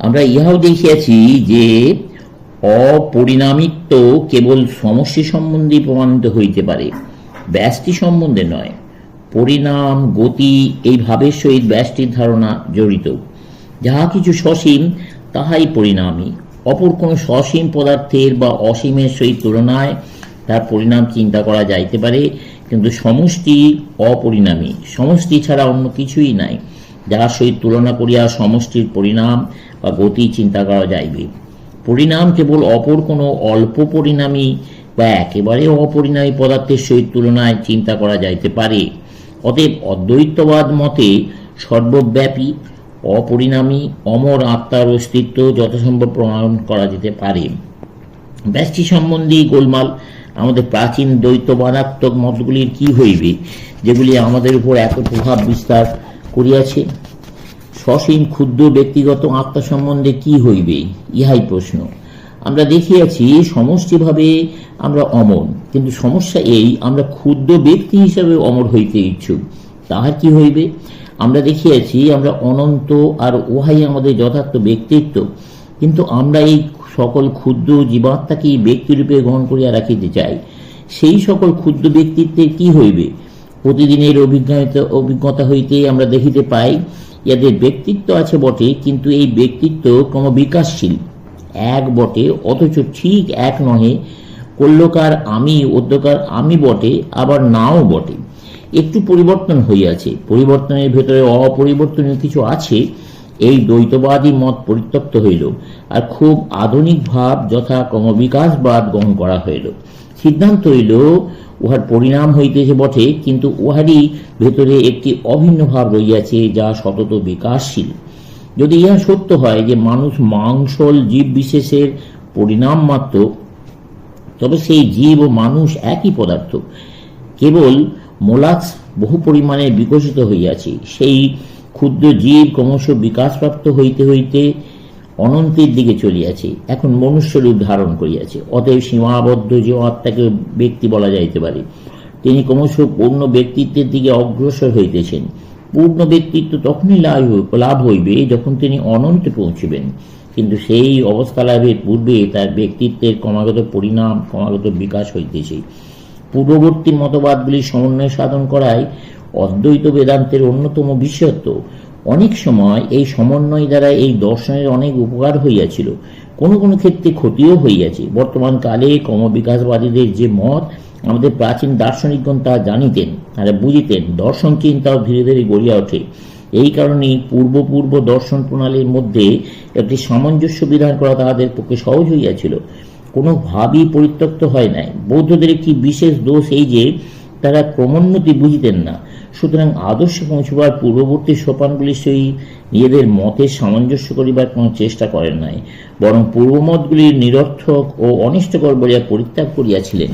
আমরা ইহাও দেখিয়াছি যে অপরিণামিত্ব কেবল সমষ্টি সম্বন্ধে প্রমাণিত হইতে পারে, ব্যষ্টি সম্বন্ধে নয়। পরিণাম গতি এই ভাবের সহিত ব্যষ্টির ধারণা জড়িত। যাহা কিছু সসীম তাহাই পরিণামী। অপর কোনো সসীম পদার্থের বা অসীমের সহিত তুলনায় তার পরিণাম চিন্তা করা যাইতে পারে, কিন্তু সমষ্টি অপরিণামী। সমষ্টি ছাড়া অন্য কিছুই নাই যাহার সহিত তুলনা করিয়া সমষ্টির পরিণাম বা গতি চিন্তা করা যাইবে। পরিণাম কেবল অপর কোনো অল্প পরিণামী বা একেবারে অপরিণামী পদার্থের সহিত তুলনায় চিন্তা করা যাইতে পারে। অতএব অদ্বৈতবাদ মতে সর্বব্যাপী অপরিণামী অমর আত্মার অস্তিত্ব যথাসম্ভব প্রমাণ করা যেতে পারে। ব্যষ্টি সম্বন্ধী গোলমাল আমাদের প্রাচীন দ্বৈতবাদাত্মক মতগুলির কি হইবে, যেগুলি আমাদের উপর এত প্রভাব বিস্তার করিয়াছে? সসীম ক্ষুদ্র ব্যক্তিগত আত্মা সম্বন্ধে কি হইবে, ইহাই প্রশ্ন। আমরা দেখিয়াছি সমষ্টিভাবে আমরা অমর, কিন্তু সমস্যা এই, আমরা ক্ষুদ্র ব্যক্তি হিসাবে অমর হইতে ইচ্ছুক। তাহার কি হইবে? আমরা দেখিয়াছি আমরা অনন্ত, আর উহাই আমাদের যথার্থ ব্যক্তিত্ব, কিন্তু আমরা এই সকল ক্ষুদ্র জীবাত্মাকেই ব্যক্তিরূপে গ্রহণ করিয়া রাখিতে চাই। সেই সকল ক্ষুদ্র ব্যক্তিত্বের কি হইবে? প্রতিদিনের অভিজ্ঞতা হইতে আমরা দেখিতে পাই, ইয়াদের ব্যক্তিত্ব আছে বটে, কিন্তু এই ব্যক্তিত্ব ক্রমবিকাশশীল। এক বটে, অথচ ঠিক এক নহে। কল্যকার আমি, অদ্যকার আমি বটে, আবার নাও বটে। একটু পরিবর্তন হইয়াছে, পরিবর্তনের ভেতরে অপরিবর্তনীয় কিছু আছে। এই দ্বৈতবাদী মত পরিত্যক্ত হইল, আর খুব আধুনিক ভাব যথা ক্রমবিকাশবাদ গ্রহণ করা হইল। সিদ্ধান্ত হইল উহার পরিণাম হইতেছে বটে, কিন্তু উহারই ভেতরে একটি অভিন্ন ভাব রইয়াছে যা সতত বিকাশশীল। যদি ইহা সত্য হয় যে মানুষ মাংসল জীব বিশেষের পরিণাম মাত্র, তবে সেই জীব ও মানুষ একই পদার্থ, কেবল মোলাক্স বহু পরিমাণে বিকশিত হইয়াছে। সেই ক্ষুদ্র জীব ক্রমশ বিকাশপ্রাপ্ত হইতে হইতে অনন্তের দিকে চলিয়াছে, এখন মনুষ্যরূপ ধারণ করিয়াছে। অতএব সীমাবদ্ধ যে আত্মাকে ব্যক্তি বলা যাইতে পারে, তিনি ক্রমশ পূর্ণ ব্যক্তিত্বের দিকে অগ্রসর হইতেছেন। পূর্ণ ব্যক্তিত্ব তখনই লাভ হইবে যখন তিনি অনন্তে পৌঁছিবেন, কিন্তু সেই অবস্থা লাভের পূর্বে তার ব্যক্তিত্বের ক্রমাগত পরিণাম, ক্রমাগত বিকাশ হইতেছে। পূর্ববর্তী মতবাদগুলির সমন্বয় সাধন করাই অদ্বৈত বেদান্তের অন্যতম বিশেষত্ব। অনেক সময় এই সমন্বয় দ্বারা এই দর্শনের অনেক উপকার হইয়াছিল, কোনো কোনো ক্ষেত্রে ক্ষতিও হইয়াছে। বর্তমান কালে ক্রমবিকাশবাদীদের যে মত, আমাদের প্রাচীন দার্শনিকগণ তা জানিতেন, তারা বুঝিতেন। দর্শন চিন্তাও ধীরে ধীরে গড়িয়া ওঠে। এই কারণেই পূর্ব দর্শন প্রণালীর মধ্যে একটি সামঞ্জস্য বিধান করা তাহাদের পক্ষে সহজ হইয়াছিল, কোনোভাবেই পরিত্যক্ত হয় নাই। বৌদ্ধদের একটি বিশেষ দোষ এই যে তারা ক্রমোন্নতি বুঝিতেন না। সুতরাং আদর্শে পৌঁছবার পূর্ববর্তী সোপানগুলির সহিত নিজেদের মতের সামঞ্জস্য করিবার কোনো চেষ্টা করেন নাই, বরং পূর্বমতগুলির নিরর্থক ও অনিষ্টকর বলিয়া পরিত্যাগ করিয়াছিলেন।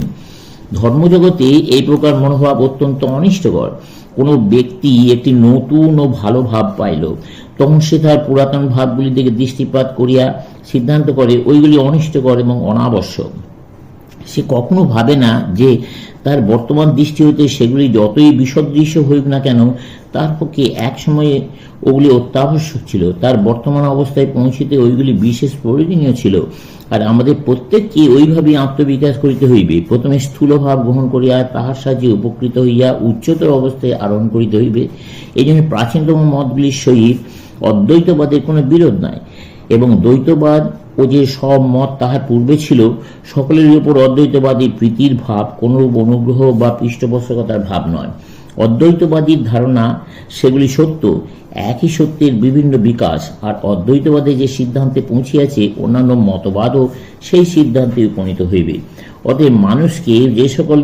ধর্মজগতে এই প্রকার মনোভাব অত্যন্ত অনিষ্টকর। কোনো ব্যক্তি একটি নতুন ও ভালো ভাব পাইল, তখন সে তার পুরাতন ভাবগুলির দিকে দৃষ্টিপাত করিয়া সিদ্ধান্ত করে ওইগুলি অনিষ্টকর এবং অনাবশ্যক। সে কখনো ভাবে না যে তার বর্তমান দৃষ্টি হইতে সেগুলি যতই বিসদৃশ্য হইক না কেন, তার পক্ষে এক সময়ে ওগুলি অত্যাবশ্যক ছিল। তার বর্তমান অবস্থায় পৌঁছিতে ওইগুলি বিশেষ প্রয়োজনীয় ছিল। আর আমাদের প্রত্যেককে ওইভাবেই আত্মবিকাশ করিতে হইবে। প্রথমে স্থূল ভাব গ্রহণ করিয়া তাহার সাহায্যে উপকৃত হইয়া উচ্চতর অবস্থায় আরোহণ করিতে হইবে। এই জন্য প্রাচীনতম মতগুলির সহিত অদ্বৈতবাদের কোনো বিরোধ নাই, এবং দ্বৈতবাদ ও যে সব মত তাহার পূর্বে ছিল, সকলের উপর অদ্বৈতবাদী প্রীতির ভাব, কোনরূপ অনুগ্রহ বা পৃষ্ঠপোষকতার ভাব নয়। অদ্বৈতবাদীর ধারণা সেগুলি সত্য, একই সত্যের বিভিন্ন বিকাশ। আর অদ্বৈতবাদে যে সিদ্ধান্তে পৌঁছিয়াছে, অন্যান্য মতবাদও সেই সিদ্ধান্তে উপনীত হইবে। অতএব মানুষকে যে সকল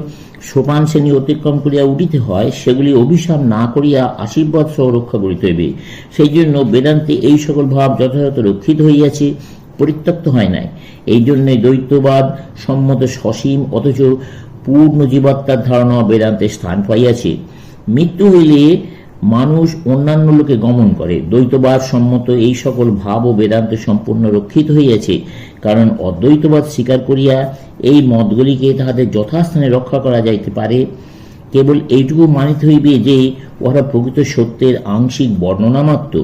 সোপান শ্রেণী অতিক্রম করিয়া উঠিতে হয়, সেগুলি অভিশাপ না করিয়া আশীর্বাদ সহ রক্ষা করিতে হইবে। সেই জন্য বেদান্তে এই সকল ভাব যথাযথ রক্ষিত হইয়াছে, পরিত্যক্ত হয় নাই। এই জন্য দ্বৈতবাদ সম্মত সসীম অথচ পূর্ণ জীবাত্মার ধারণা বেদান্তে স্থান পাইয়াছে। মৃত্যু হইলে মানুষ অন্যান্য লোকে গমন করে। দ্বৈতবাদ সম্মত এই সকল ভাব ও বেদান্তে সম্পূর্ণ রক্ষিত হইয়াছে, কারণ অদ্বৈতবাদ স্বীকার করিয়া এই মতগুলিকে তাহাদের যথাস্থানে রক্ষা করা যাইতে পারে। কেবল এইটুকু মানিতে হইবে যে উহারা প্রকৃত সত্যের আংশিক বর্ণনা মাত্র।